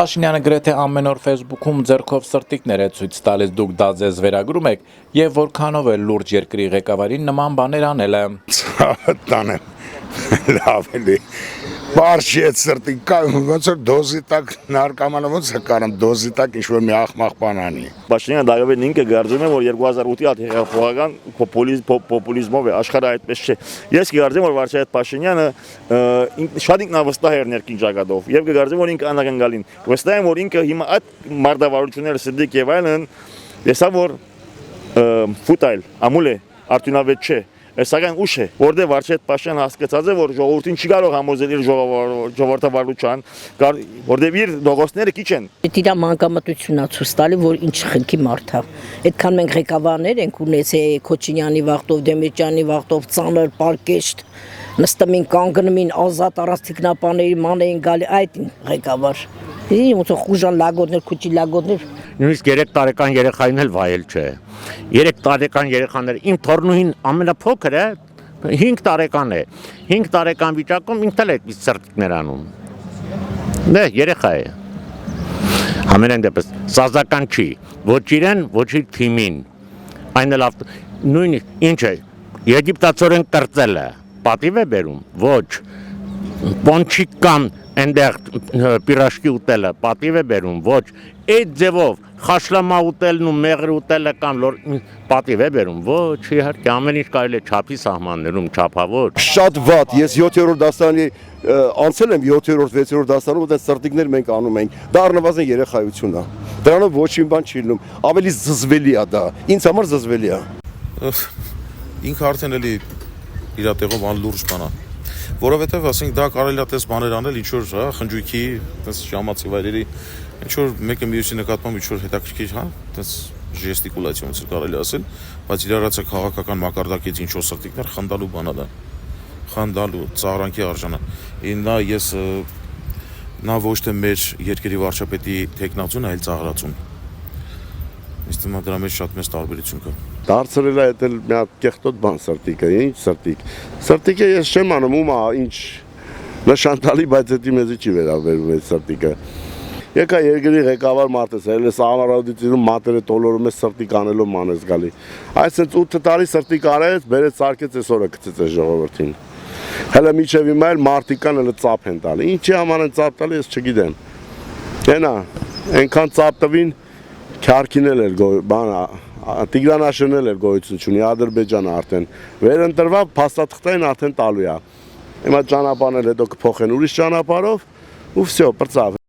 Փաշինյանը գրեթե ամեն օր Facebook-ում ձեռքով սրտիկներ է ցույց տալիս, դուք դա ձեզ վերագրում եք, եւ որքանով է լուրջ երկրի ղեկավարին նման բաներ անելը։ Տանեմ, լավ էլի, բարշի էտ սրտիկ, ոնց որ դոզի տակ նարկամանով ոնց է կարամ, դոզի տակ ինչ-որ մի աղմաղ բան անի։ Փաշինյանը դայովեն ինքը գարձում է, որ 2008-ի հեղափոխական պոպուլիզմով է, աշխարհը այդպես չէ։ Ես կգարձեմ, որ Վարչապետ Փաշինյանը շատ ինքնավստահ էր ներքին ճակատով, եւ կգարձեմ, որ ինքը անակնկալին։ Վստահ եմ, որ ինքը հիմա այդ մարտավարությունները սրդիկ եւ այլն, տեսա որ ֆուտայլ, ամուլ է, արդյունավետ չէ։ Սակայն ուշ է, որտեղ Վարչապետ Փաշինյանը հասկացած է, որ ժողովրդին չի կարող համոզել իր ժողովրդավարության, որտեղ իր դողոցները քիչ են։ Դա մանկամտությունն է ցույց տալի, որ ինչ խնդի մարդ է։ Այդքան մենք ղեկավարներ ենք ունեցել Քոչինյանի վախտով, Դեմիրճյանի վախտով, ծանր պարկեշտ, նստում են կանգնում են ազատ առանց թիկնապաների ման էին գալի այդ ղեկավար։ Ոնց խուժան լագոտներ, քուչի լագոտներ։ Նույնիսկ 3 տարեկան երեխային էլ վայել չէ։ 3 տարեկան երեխաները իմ թորնուհին ամենափոքր է 5 տարեկան է։ 5 տարեկան վիճակում ինքն էլ այդպես սրտիկներ անում։ Դե երեխա է։ Համենայն դեպս սազական չի։ Ոչ իրեն, ոչ իր թիմին։ Այն էլ նույնիսկ ինչ է։ Եգիպտացորեն կրծելը պատիվ է բերում։ Ոչ։ Պոնչիկ կամ այնտեղ պիրաշկի ուտելը պատիվ է բերում, ոչ, այդ ձևով խաշլամա ուտելն ու մեղր ուտելը կամ պատիվ է բերում, ոչ, իհարկե ամեն ինչ կարելի է չափի սահմաններում, չափավոր։ Շատ վատ, ես 7-րդ դասարանի անցել եմ 7-րդ, 6-րդ դասարանում, այդպես սրտիկներ մենք անում ենք, դա առնվազն երեխայություն է, դրանով ոչ մի բան չի լինում, ավելի զզվելի է դա, ինձ համար զզվելի է։ Ինքը արդեն էլի իր տեղով անլուրջ բան է։ Որովհետև ասենք դա կարելի է այդպես բաներ անել, ինչ որ խնջույքի, այդպես ժամացի վայրերի, ինչ որ մեկը մյուսի նկատմամբ ինչ որ հետաքրքիր, այդպես ժեստիկուլյացիա ոնց կարելի ասել, բայց իրարացը քաղաքական մակարդակից ինչ որ սրտիկներ խնդալու բան է դա։ Խնդալու, ծաղրանքի արժանա։ Նա ես նա ոչ թե մեր երկրի վարչապետի տեխնացուն, այլ ծաղրացուն։ Իսկ դրա մեջ շատ մեծ տարբերություն կա։ Դարձրել է դա մի հատ կեղտոտ բան սրտիկը, ինչ սրտիկ։ Սրտիկը ես չեմ անում, ումա ինչ նշանտալի, բայց դա մեզի չի վերաբերվում այդ սրտիկը։ Եկա երկրի ղեկավար մարդես, այլ էս ամառադիտում մատերը տոլորում է սրտիկ անելով մանես գալի։ Այսինքն 8 տարի սրտիկ արեց, բերեց սարքեց այսօրը գցեց այս ժողովրդին։ Հələ միջև հիմա էլ մարտիկան հələ ծափ են տալի։ Ինչի համար են ծափ տալի, ես չգիտեմ։ Այնա, այնքան ծափ տվին, քարքինել էր բան Տիգրանաշենն էր գոյություն ունի Ադրբեջանը արդեն վերընտրվավ փաստաթղթային արդեն տալու է։ Հիմա ճանապարհն էլ հետո կփոխեն ուրիշ ճանապարհով ու վсё, պրծավ։